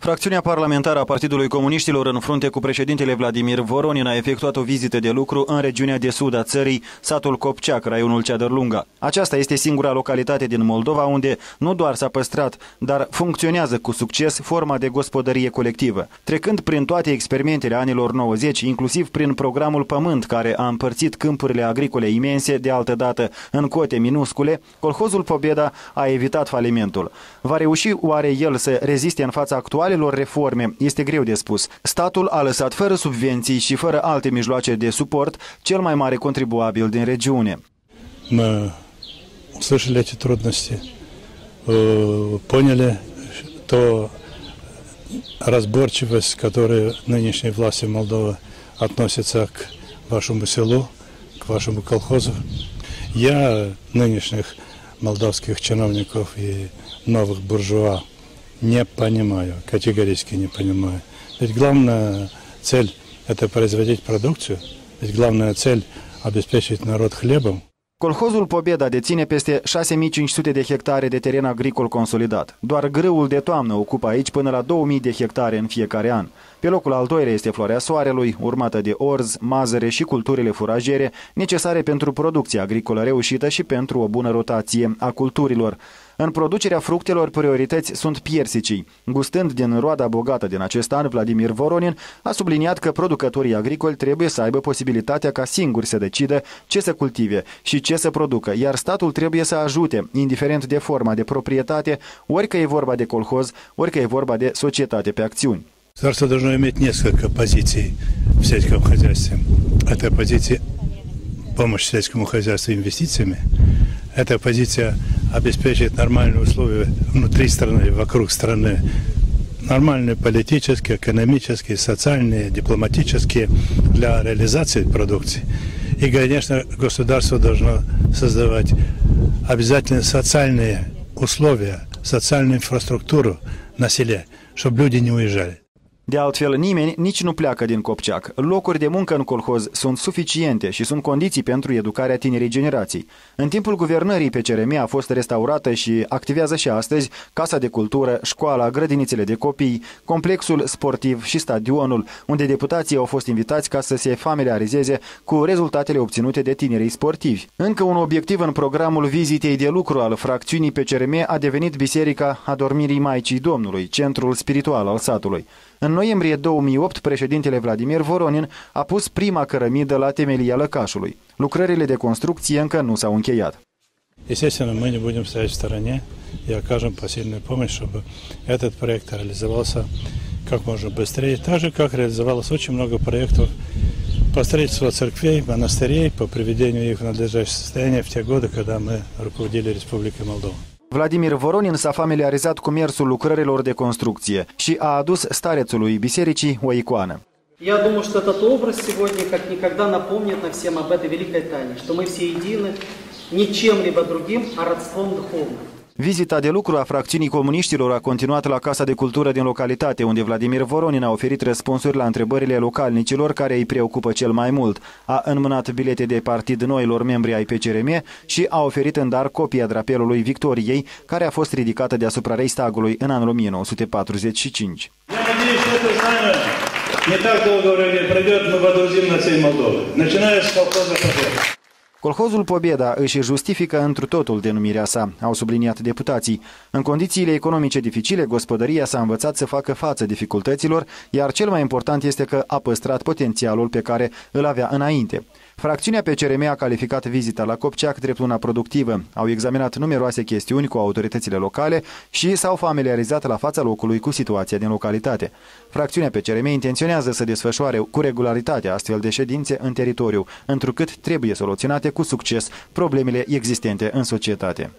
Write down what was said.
Fracțiunea parlamentară a Partidului Comuniștilor în frunte cu președintele Vladimir Voronin a efectuat o vizită de lucru în regiunea de sud a țării, satul Copceac, raionul Ceadărlunga. Aceasta este singura localitate din Moldova unde nu doar s-a păstrat, dar funcționează cu succes forma de gospodărie colectivă. Trecând prin toate experimentele anilor 90, inclusiv prin programul Pământ, care a împărțit câmpurile agricole imense, de altădată în cote minuscule, colhozul Pobeda a evitat falimentul. Va reuși oare el să reziste în fața actualelor reforme? Este greu de spus. Statul a lăsat fără subvenții și fără alte mijloace de suport cel mai mare contribuabil din regiune. Мы услышали эти трудности, поняли ту разборчивость, которая нынешней власти Молдовы относится к вашему селу, к вашему колхозу. Я нынешних молдавских чиновников и новых буржуа не понимаю, категорически не понимаю. Ведь главная цель – это производить продукцию, ведь главная цель – обеспечить народ хлебом. Colhozul Pobeda deține peste 6500 de hectare de teren agricol consolidat. Doar grâul de toamnă ocupă aici până la 2000 de hectare în fiecare an. Pe locul al doilea este floarea soarelui, urmată de orz, mazăre și culturile furajere, necesare pentru producția agricolă reușită și pentru o bună rotație a culturilor. În producerea fructelor, priorități sunt piersicii. Gustând din roada bogată din acest an, Vladimir Voronin a subliniat că producătorii agricoli trebuie să aibă posibilitatea ca singuri să decidă ce să cultive și ce să producă, iar statul trebuie să ajute, indiferent de forma de proprietate, ori că e vorba de colhoz, ori că e vorba de societate pe acțiuni. Государство должно иметь несколько позиций в сельском хозяйстве. Это позиция помощи сельскому хозяйству инвестициями. Эта позиция обеспечит нормальные условия внутри страны, вокруг страны. Нормальные политические, экономические, социальные, дипломатические для реализации продукции. И, конечно, государство должно создавать обязательно социальные условия, социальную инфраструктуру на селе, чтобы люди не уезжали. De altfel, nimeni nici nu pleacă din Copceac. Locuri de muncă în colhoz sunt suficiente și sunt condiții pentru educarea tinerii generații. În timpul guvernării PCRM a fost restaurată și activează și astăzi Casa de Cultură, școala, grădinițele de copii, complexul sportiv și stadionul, unde deputații au fost invitați ca să se familiarizeze cu rezultatele obținute de tinerii sportivi. Încă un obiectiv în programul vizitei de lucru al fracțiunii PCRM a devenit Biserica Adormirii Maicii Domnului, centrul spiritual al satului. În noiembrie 2008, președintele Vladimir Voronin a pus prima cărămidă la temelia lăcașului. Lucrările de construcție încă nu s-au încheiat. Естественно, мы не будем стоять в стороне и окажем посильную помощь, чтобы этот проект реализовался как можно быстрее. Так же, как реализовалось очень много проектов по строительству церквей, монастырей, по приведению их в надлежащее состояние в те годы, когда мы руководили Республикой Молдова. Vladimir Voronin s-a familiarizat cu mersul lucrărilor de construcție și a adus starețului bisericii o icoană. Я думаю, что этот образ сегодня как никогда напомнит нам всем об этой великой тайне, что мы все едины не чем-либо другим, а родством духовным. Vizita de lucru a fracțiunii comuniștilor a continuat la Casa de Cultură din localitate, unde Vladimir Voronin a oferit răspunsuri la întrebările localnicilor care îi preocupă cel mai mult. A înmânat bilete de partid noilor membri ai PCRM și a oferit în dar copia drapelului Victoriei, care a fost ridicată deasupra Reichstagului în anul 1945. Colhozul Pobeda își justifică întru totul denumirea sa, au subliniat deputații. În condițiile economice dificile, gospodăria s-a învățat să facă față dificultăților, iar cel mai important este că a păstrat potențialul pe care îl avea înainte. Fracțiunea PCRM a calificat vizita la Copceac drept una productivă. Au examinat numeroase chestiuni cu autoritățile locale și s-au familiarizat la fața locului cu situația din localitate. Fracțiunea PCRM intenționează să desfășoare cu regularitate astfel de ședințe în teritoriu, întrucât trebuie soluționate cu succes problemele existente în societate.